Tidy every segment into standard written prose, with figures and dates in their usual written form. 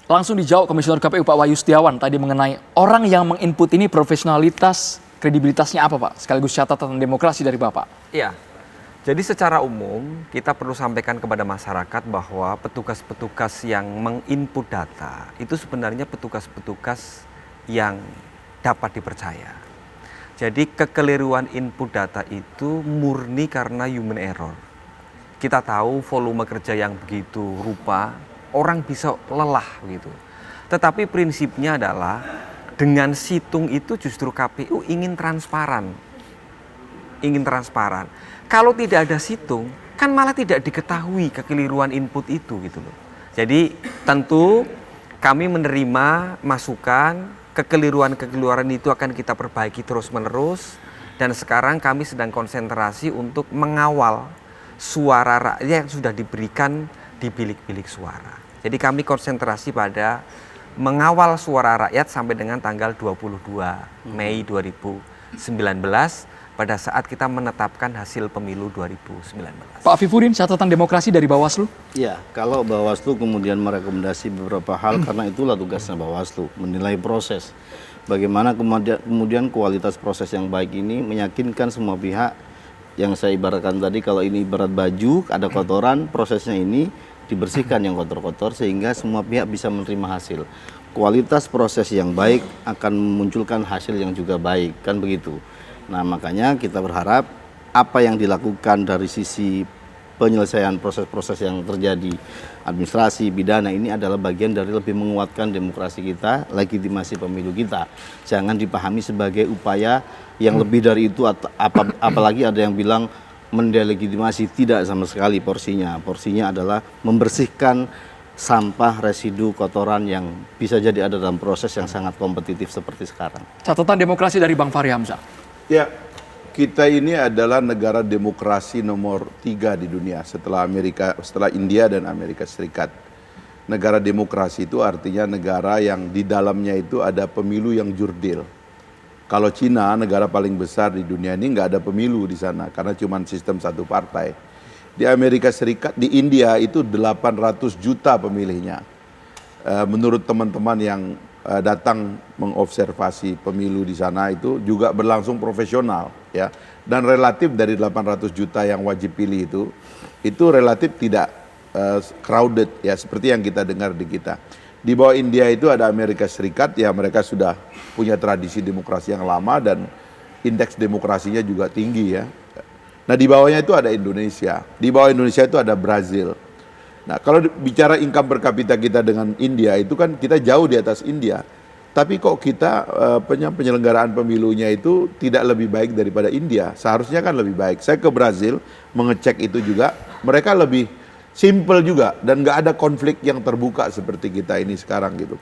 Langsung dijawab Komisioner KPU Pak Wahyu Setiawan tadi mengenai orang yang menginput ini profesionalitas, kredibilitasnya apa Pak? Sekaligus catatan demokrasi dari Bapak. Iya, jadi secara umum kita perlu sampaikan kepada masyarakat bahwa petugas-petugas yang menginput data itu sebenarnya petugas-petugas yang dapat dipercaya. Jadi kekeliruan input data itu murni karena human error. Kita tahu volume kerja yang begitu rupa, orang bisa lelah gitu. Tetapi prinsipnya adalah dengan situng itu justru KPU ingin transparan. Ingin transparan. Kalau tidak ada situng, kan malah tidak diketahui kekeliruan input itu gitu loh. Jadi tentu kami menerima masukan, kekeliruan-kekeliruan itu akan kita perbaiki terus-menerus. Dan sekarang kami sedang konsentrasi untuk mengawal suara rakyat yang sudah diberikan di bilik-bilik suara. Jadi kami konsentrasi pada mengawal suara rakyat sampai dengan tanggal 22 Mei 2019 pada saat kita menetapkan hasil pemilu 2019. Pak Afifudin, catatan demokrasi dari Bawaslu? Ya, kalau Bawaslu kemudian merekomendasi beberapa hal karena itulah tugasnya Bawaslu, menilai proses. Bagaimana kemudian kualitas proses yang baik ini meyakinkan semua pihak yang saya ibaratkan tadi, kalau ini ibarat baju, ada kotoran, prosesnya ini dibersihkan yang kotor-kotor sehingga semua pihak bisa menerima hasil. Kualitas proses yang baik akan memunculkan hasil yang juga baik, kan begitu. Nah, makanya kita berharap apa yang dilakukan dari sisi penyelesaian proses-proses yang terjadi administrasi, pidana ini adalah bagian dari lebih menguatkan demokrasi kita, legitimasi pemilu kita. Jangan dipahami sebagai upaya yang lebih dari itu, apalagi ada yang bilang mendelegitimasi. Tidak sama sekali porsinya. Porsinya adalah membersihkan sampah, residu, kotoran yang bisa jadi ada dalam proses yang sangat kompetitif seperti sekarang. Catatan demokrasi dari Bang Fahri Hamzah. Ya, kita ini adalah negara demokrasi nomor 3 di dunia setelah India dan Amerika Serikat. Negara demokrasi itu artinya negara yang di dalamnya itu ada pemilu yang jurdil. Kalau Cina, negara paling besar di dunia ini, nggak ada pemilu di sana karena cuma sistem satu partai. Di Amerika Serikat, di India itu 800 juta pemilihnya. Menurut teman-teman yang datang mengobservasi pemilu di sana itu juga berlangsung profesional, ya. Dan relatif dari 800 juta yang wajib pilih itu relatif tidak crowded, ya, seperti yang kita dengar di kita. Di bawah India itu ada Amerika Serikat, ya mereka sudah punya tradisi demokrasi yang lama dan indeks demokrasinya juga tinggi, ya. Nah, di bawahnya itu ada Indonesia, di bawah Indonesia itu ada Brazil. Nah, kalau bicara income per kapita kita dengan India itu kan kita jauh di atas India. Tapi kok kita penyelenggaraan pemilunya itu tidak lebih baik daripada India? Seharusnya kan lebih baik. Saya ke Brazil mengecek itu juga, mereka lebih simple juga dan nggak ada konflik yang terbuka seperti kita ini sekarang gitu.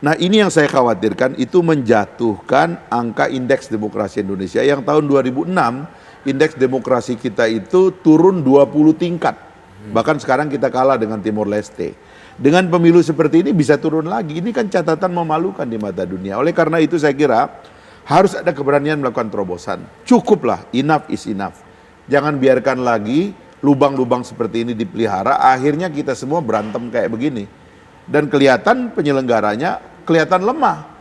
Nah, ini yang saya khawatirkan, itu menjatuhkan angka indeks demokrasi Indonesia yang tahun 2006 indeks demokrasi kita itu turun 20 tingkat. Bahkan sekarang kita kalah dengan Timor Leste. Dengan pemilu seperti ini bisa turun lagi. Ini kan catatan memalukan di mata dunia. Oleh karena itu saya kira harus ada keberanian melakukan terobosan. Cukuplah, enough is enough. Jangan biarkan lagi lubang-lubang seperti ini dipelihara, akhirnya kita semua berantem kayak begini. Dan kelihatan penyelenggaranya kelihatan lemah.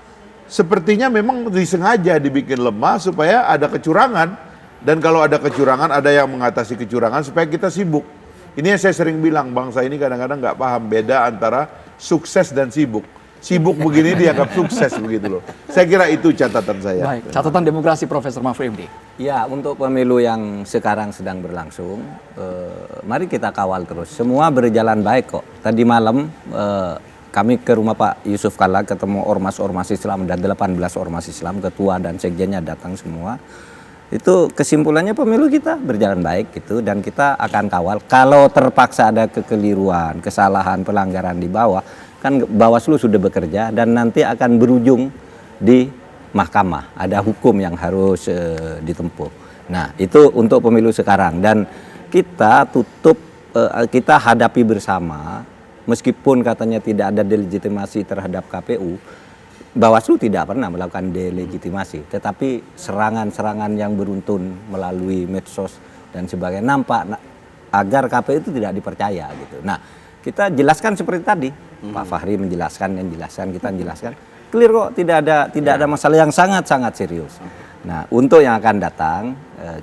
Sepertinya memang disengaja dibikin lemah supaya ada kecurangan. Dan kalau ada kecurangan, ada yang mengatasi kecurangan supaya kita sibuk. Ini yang saya sering bilang, bangsa ini kadang-kadang nggak paham beda antara sukses dan sibuk. Sibuk begini dianggap sukses begitu loh. Saya kira itu catatan saya. Baik, catatan demokrasi Profesor Mahfud MD. Ya, untuk pemilu yang sekarang sedang berlangsung, mari kita kawal terus. Semua berjalan baik kok. Tadi malam kami ke rumah Pak Yusuf Kalla, ketemu ormas-ormas Islam dan 18 ormas Islam, ketua dan sekjennya datang semua. Itu kesimpulannya pemilu kita berjalan baik gitu, dan kita akan kawal. Kalau terpaksa ada kekeliruan, kesalahan, pelanggaran di bawah, kan Bawaslu sudah bekerja dan nanti akan berujung di mahkamah. Ada hukum yang harus ditempuh. Nah, itu untuk pemilu sekarang, dan kita kita hadapi bersama. Meskipun katanya tidak ada delegitimasi terhadap KPU, Bawaslu tidak pernah melakukan delegitimasi, tetapi serangan-serangan yang beruntun melalui medsos dan sebagainya nampak agar KPU itu tidak dipercaya gitu. Nah, kita jelaskan seperti tadi. Pak Fahri menjelaskan, kita menjelaskan. Clear kok, tidak ada masalah yang sangat-sangat serius. Nah, untuk yang akan datang,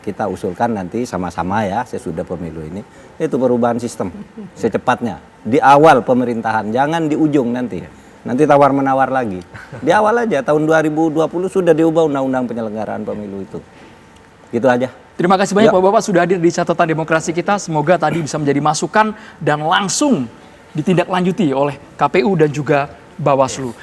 kita usulkan nanti sama-sama ya sesudah pemilu ini, itu perubahan sistem secepatnya. Di awal pemerintahan, jangan di ujung nanti. Nanti tawar-menawar lagi. Di awal aja, tahun 2020 sudah diubah undang-undang penyelenggaraan pemilu itu. Gitu aja. Terima kasih banyak Bapak-Bapak sudah hadir di catatan demokrasi kita. Semoga tadi bisa menjadi masukan dan langsung ditindaklanjuti oleh KPU dan juga Bawaslu.